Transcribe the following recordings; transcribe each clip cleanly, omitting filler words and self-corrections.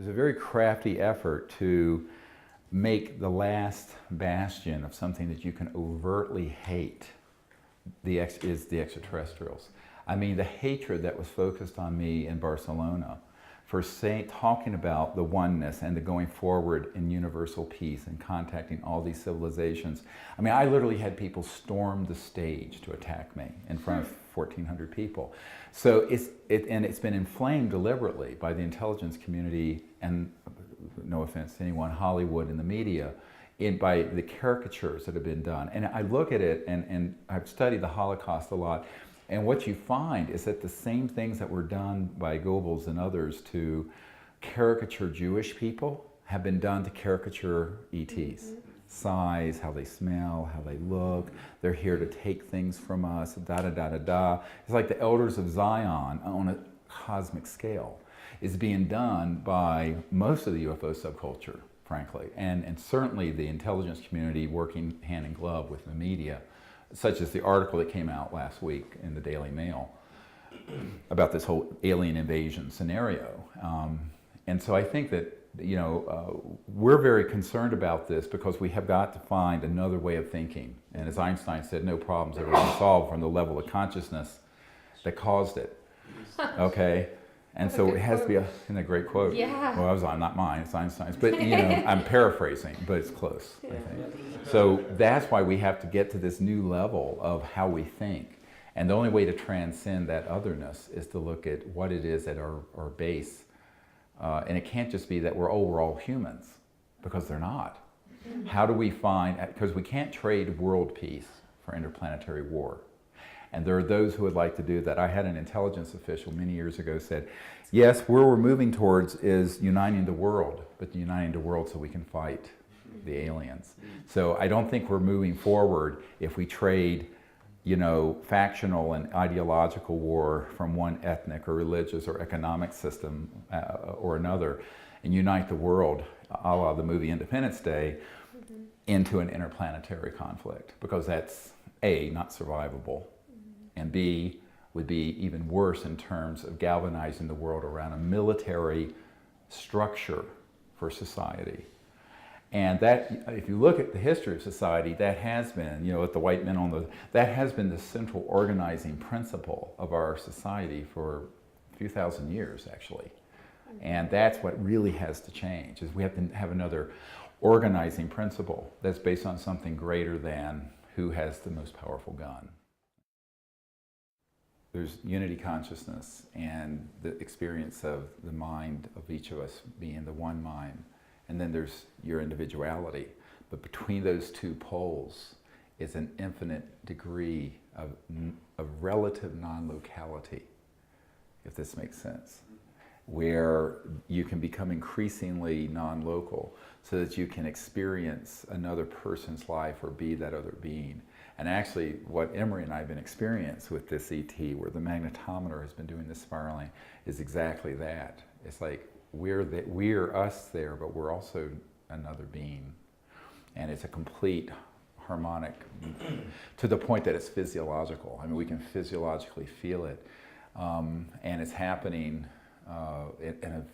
There's a very crafty effort to make the last bastion of something that you can overtly hate is the extraterrestrials. I mean, the hatred that was focused on me in Barcelona for talking about the oneness and the going forward in universal peace and contacting all these civilizations. I mean, I literally had people storm the stage to attack me in front of 1,400 people. So it's been inflamed deliberately by the intelligence community and, no offense to anyone, Hollywood and the media, by the caricatures that have been done. And I look at it, and I've studied the Holocaust a lot, and what you find is that the same things that were done by Goebbels and others to caricature Jewish people have been done to caricature ETs. Size, how they smell, how they look, they're here to take things from us, da-da-da-da-da. It's like the Elders of Zion on a cosmic scale is being done by most of the UFO subculture, frankly, and certainly the intelligence community working hand in glove with the media, such as the article that came out last week in the Daily Mail about this whole alien invasion scenario. And so I think that, you know, we're very concerned about this because we have got to find another way of thinking. And as Einstein said, no problems ever been solved from the level of consciousness that caused it. Okay? And so it has to be a great quote. Yeah. Well, it was not mine, it's Einstein's. But, you know, I'm paraphrasing, but it's close, I think. So that's why we have to get to this new level of how we think. And the only way to transcend that otherness is to look at what it is at our base. And it can't just be that we're all humans, because they're not. How do we find, because we can't trade world peace for interplanetary war. And there are those who would like to do that. I had an intelligence official many years ago said, yes, where we're moving towards is uniting the world, but uniting the world so we can fight the aliens. So I don't think we're moving forward if we trade, you know, factional and ideological war from one ethnic or religious or economic system or another and unite the world, a la the movie Independence Day, into an interplanetary conflict, because that's A, not survivable, and B, would be even worse in terms of galvanizing the world around a military structure for society. And that, if you look at the history of society, that has been, you know, with the white men on that has been the central organizing principle of our society for a few thousand years, actually. And that's what really has to change, is we have to have another organizing principle that's based on something greater than who has the most powerful gun. There's unity consciousness and the experience of the mind of each of us being the one mind. And then there's your individuality. But between those two poles is an infinite degree of relative non-locality, if this makes sense, where you can become increasingly non-local so that you can experience another person's life or be that other being. And actually, what Emery and I have been experiencing with this ET, where the magnetometer has been doing this spiraling, is exactly that. It's like we're us there, but we're also another being. And it's a complete harmonic to the point that it's physiological. I mean, we can physiologically feel it. And it's happening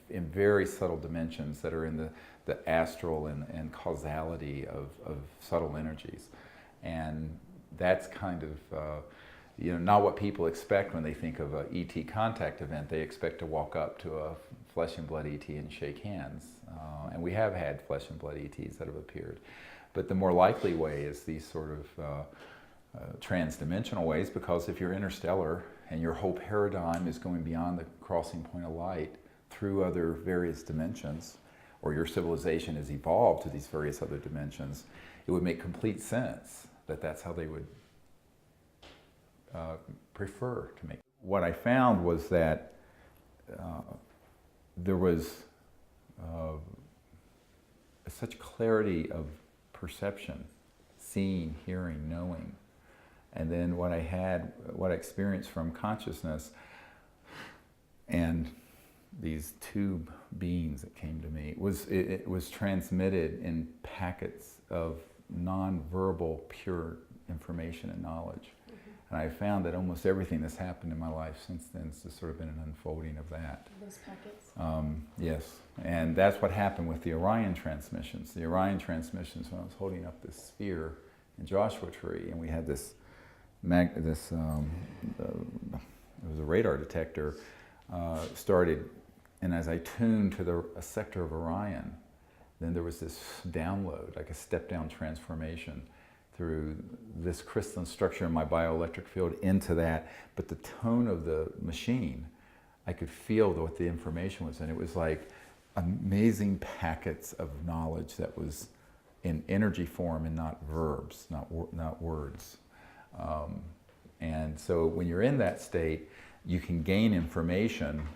in very subtle dimensions that are in the astral and causality of subtle energies. And that's kind of, you know, not what people expect when they think of a ET contact event. They expect to walk up to a flesh and blood ET and shake hands. And we have had flesh and blood ETs that have appeared. But the more likely way is these sort of trans-dimensional ways, because if you're interstellar and your whole paradigm is going beyond the crossing point of light through other various dimensions, or your civilization has evolved to these various other dimensions, it would make complete sense that that's how they would prefer to make. What I found was that there was such clarity of perception, seeing, hearing, knowing. And then what I experienced from consciousness and these tube beings that came to me it was transmitted in packets of non-verbal, pure information and knowledge. And I found that almost everything that's happened in my life since then has just sort of been an unfolding of that. Those packets? Yes, and that's what happened with the Orion transmissions. The Orion transmissions, when I was holding up this sphere in Joshua Tree, and we had this, it was a radar detector, started, and as I tuned to a sector of Orion, then there was this download, like a step-down transformation through this crystalline structure in my bioelectric field into that. But the tone of the machine, I could feel what the information was, and it was like amazing packets of knowledge that was in energy form and not verbs, not words. And so when you're in that state, you can gain information,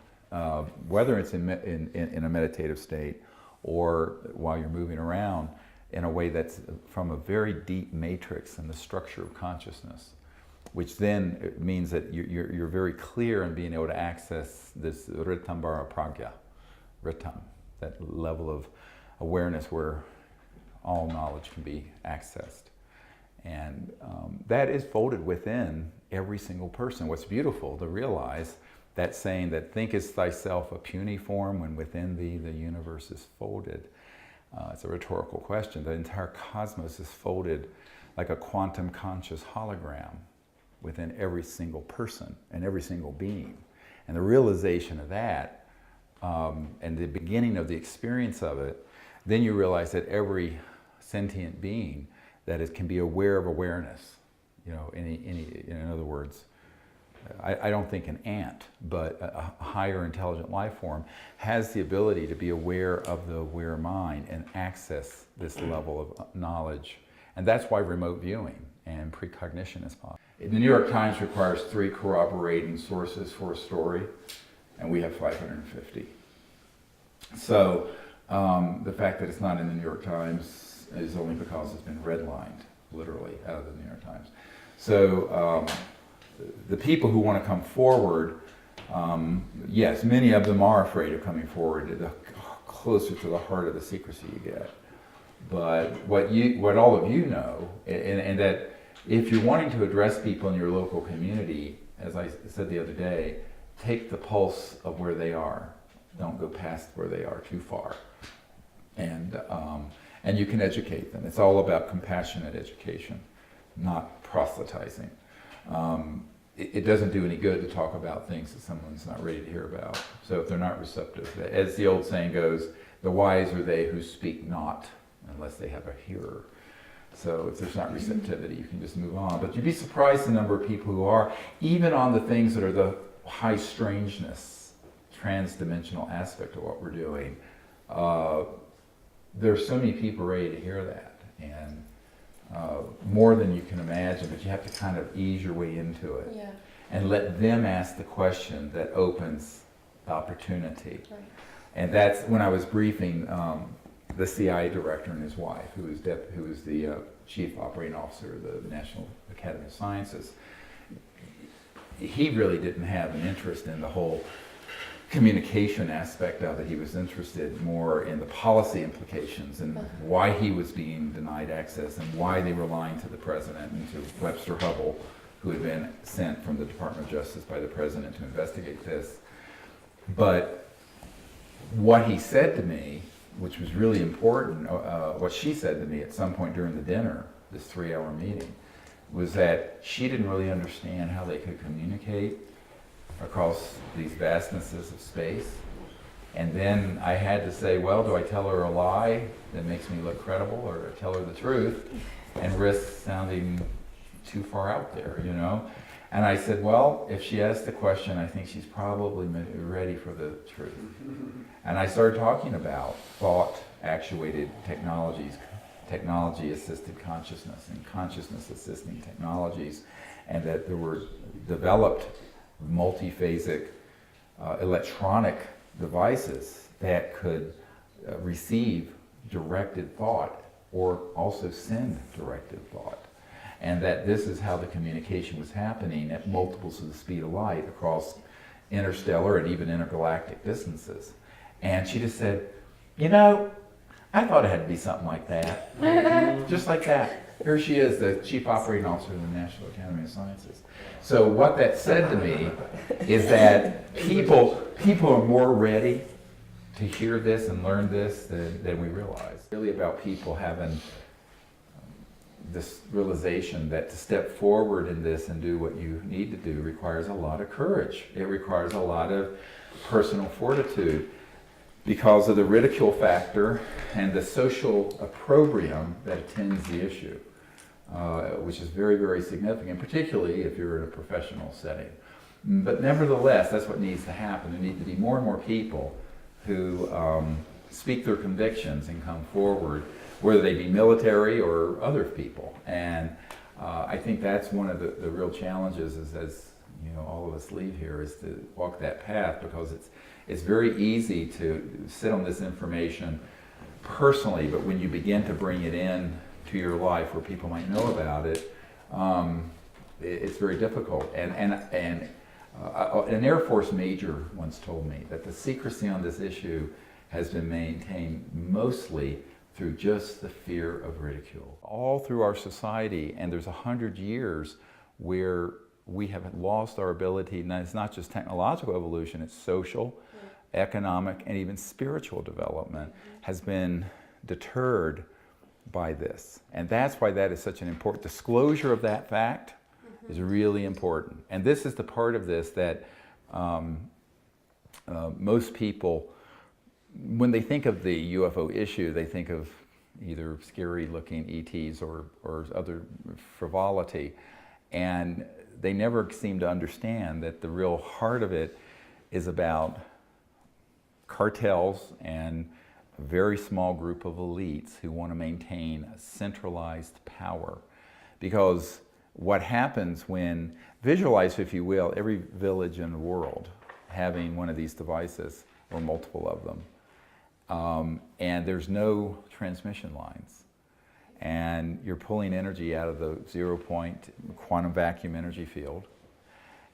whether it's in a meditative state or while you're moving around, in a way that's from a very deep matrix in the structure of consciousness, which then means that you're very clear in being able to access this Ritambara Pragya, Ritam, that level of awareness where all knowledge can be accessed. And that is folded within every single person. What's beautiful to realize, that saying that thinkest thyself a puny form when within thee the universe is folded. It's a rhetorical question. The entire cosmos is folded like a quantum conscious hologram within every single person and every single being. And the realization of that, and the beginning of the experience of it, then you realize that every sentient being that can be aware of awareness. You know, in other words, I don't think an ant, but a higher intelligent life form has the ability to be aware of the aware mind and access this level of knowledge. And that's why remote viewing and precognition is possible. The New York Times requires 3 corroborating sources for a story, and we have 550. So the fact that it's not in the New York Times is only because it's been redlined, literally, out of the New York Times. So the people who want to come forward, yes, many of them are afraid of coming forward. The closer to the heart of the secrecy you get. But what all of you know, and that if you're wanting to address people in your local community, as I said the other day, take the pulse of where they are. Don't go past where they are too far. And you can educate them. It's all about compassionate education, not proselytizing. It doesn't do any good to talk about things that someone's not ready to hear about. So if they're not receptive, as the old saying goes, the wise are they who speak not unless they have a hearer. So if there's not receptivity, you can just move on. But you'd be surprised the number of people who are, even on the things that are the high strangeness, trans-dimensional aspect of what we're doing, there's so many people ready to hear that. And more than you can imagine, but you have to kind of ease your way into it. Yeah. And let them ask the question that opens the opportunity. Right. And that's when I was briefing the CIA director and his wife, who was the chief operating officer of the National Academy of Sciences. He really didn't have an interest in the whole communication aspect of it. He was interested more in the policy implications and why he was being denied access and why they were lying to the president and to Webster Hubbell, who had been sent from the Department of Justice by the president to investigate this. But what he said to me, which was really important, what she said to me at some point during the dinner, this 3-hour meeting, was that she didn't really understand how they could communicate across these vastnesses of space. And then I had to say, well, do I tell her a lie that makes me look credible, or do I tell her the truth and risk sounding too far out there, you know? And I said, well, if she asks the question, I think she's probably ready for the truth. And I started talking about thought-actuated technologies, technology-assisted consciousness, and consciousness-assisting technologies, and that there were developed multiphasic electronic devices that could receive directed thought or also send directed thought. And that this is how the communication was happening at multiples of the speed of light across interstellar and even intergalactic distances. And she just said, you know, I thought it had to be something like that. Just like that. Here she is, the Chief Operating Officer of the National Academy of Sciences. So what that said to me is that people are more ready to hear this and learn this than we realize. It's really about people having this realization that to step forward in this and do what you need to do requires a lot of courage. It requires a lot of personal fortitude because of the ridicule factor and the social opprobrium that attends the issue, which is very, very significant, particularly if you're in a professional setting. But nevertheless, that's what needs to happen. There need to be more and more people who speak their convictions and come forward, whether they be military or other people. And I think that's one of the real challenges is, as you know, all of us leave here, is to walk that path, because it's very easy to sit on this information personally, but when you begin to bring it in to your life where people might know about it, it's very difficult. And an Air Force major once told me that the secrecy on this issue has been maintained mostly through just the fear of ridicule. All through our society, and there's 100 years where we have lost our ability, and it's not just technological evolution, it's social, economic, and even spiritual development has been deterred by this. And that's why that is such an important disclosure of that fact is really important. And this is the part of this that most people, when they think of the UFO issue, they think of either scary looking ETs or other frivolity. And they never seem to understand that the real heart of it is about cartels and a very small group of elites who want to maintain a centralized power. Because what happens when, visualize if you will, every village in the world having one of these devices or multiple of them, and there's no transmission lines, and you're pulling energy out of the 0 point quantum vacuum energy field,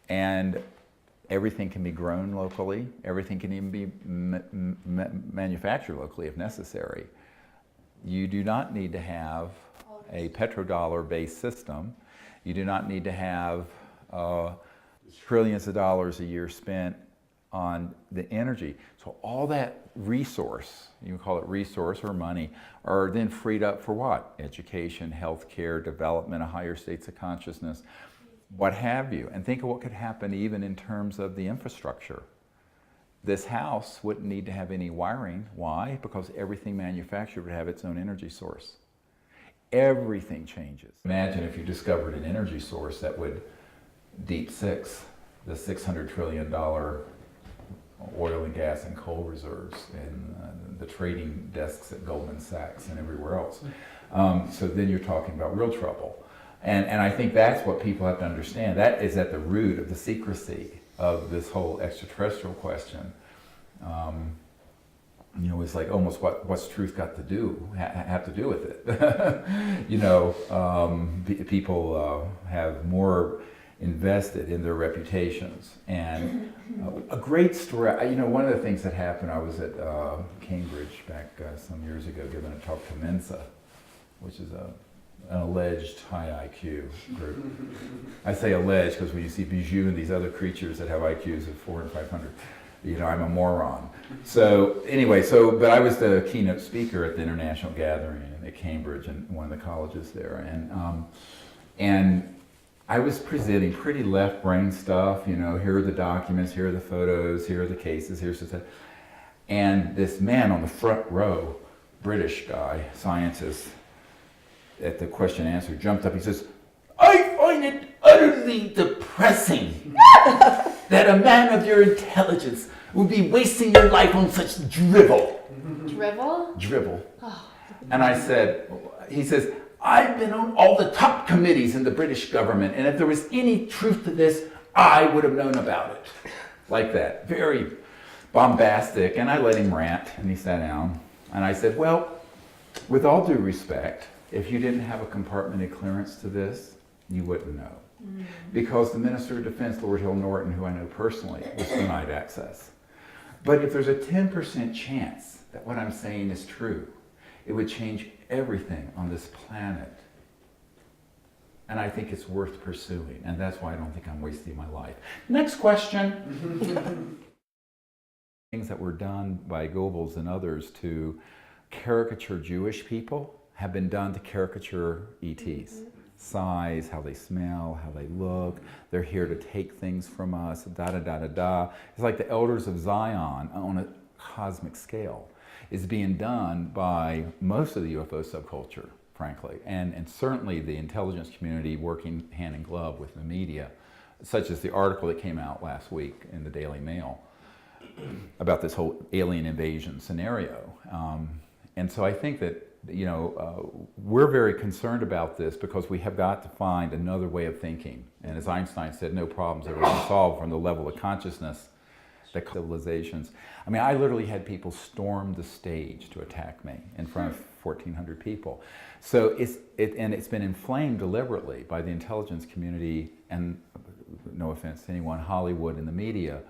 and everything can be grown locally, everything can even be manufactured locally if necessary. You do not need to have a petrodollar-based system. You do not need to have trillions of dollars a year spent on the energy. So all that resource, you can call it resource or money, are then freed up for what? Education, healthcare, development of higher states of consciousness, what have you. And think of what could happen even in terms of the infrastructure. This house wouldn't need to have any wiring. Why? Because everything manufactured would have its own energy source. Everything changes. Imagine if you discovered an energy source that would deep six the $600 trillion oil and gas and coal reserves and the trading desks at Goldman Sachs and everywhere else. So then you're talking about real trouble. And I think that's what people have to understand. That is at the root of the secrecy of this whole extraterrestrial question. You know, it's like almost what's truth got to do, have to do with it. You know, people have more invested in their reputations. And a great story, you know, one of the things that happened, I was at Cambridge back some years ago giving a talk to Mensa, which is an alleged high IQ group. I say alleged because when you see Bijou and these other creatures that have IQs of 400 and 500, you know, I'm a moron. So anyway, but I was the keynote speaker at the international gathering at Cambridge and one of the colleges there, and I was presenting pretty left brain stuff. You know, here are the documents, here are the photos, here are the cases, here's the and this man on the front row, British guy, scientist, at the question and answer, jumped up. He says, "I find it utterly depressing that a man of your intelligence would be wasting your life on such drivel." Drivel? Drivel. Oh. And he says, "I've been on all the top committees in the British government, and if there was any truth to this, I would have known about it." Like that, very bombastic. And I let him rant, and he sat down. And I said, "Well, with all due respect, if you didn't have a compartmented clearance to this, you wouldn't know." Because the Minister of Defense, Lord Hill Norton, who I know personally, was denied access. But if there's a 10% chance that what I'm saying is true, it would change everything on this planet. And I think it's worth pursuing, and that's why I don't think I'm wasting my life. Next question. Things that were done by Goebbels and others to caricature Jewish people have been done to caricature ETs. Size, how they smell, how they look. They're here to take things from us, da da da da da. It's like the Elders of Zion on a cosmic scale is being done by most of the UFO subculture, frankly, and certainly the intelligence community working hand in glove with the media, such as the article that came out last week in the Daily Mail about this whole alien invasion scenario. And so I think that, we're very concerned about this because we have got to find another way of thinking. And as Einstein said, no problems ever been solved from the level of consciousness that civilizations. I mean, I literally had people storm the stage to attack me in front of 1,400 people. So it's been inflamed deliberately by the intelligence community and, no offense to anyone, Hollywood and the media,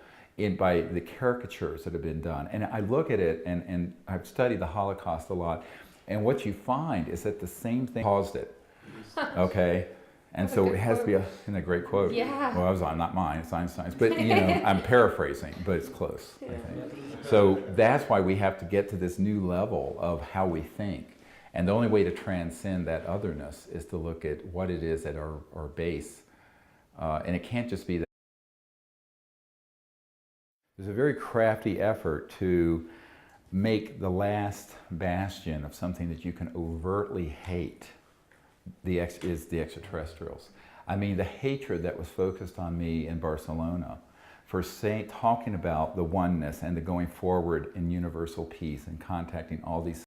by the caricatures that have been done. And I look at it, and I've studied the Holocaust a lot, and what you find is that the same thing caused it, okay? And so it has to be a great quote. Yeah. Well, it was not mine, it's Einstein's. But, I'm paraphrasing, but it's close, I think. So that's why we have to get to this new level of how we think. And the only way to transcend that otherness is to look at what it is at our base. And it can't just be that. There's a very crafty effort to make the last bastion of something that you can overtly hate is the extraterrestrials. I mean, the hatred that was focused on me in Barcelona for talking about the oneness and the going forward in universal peace and contacting all these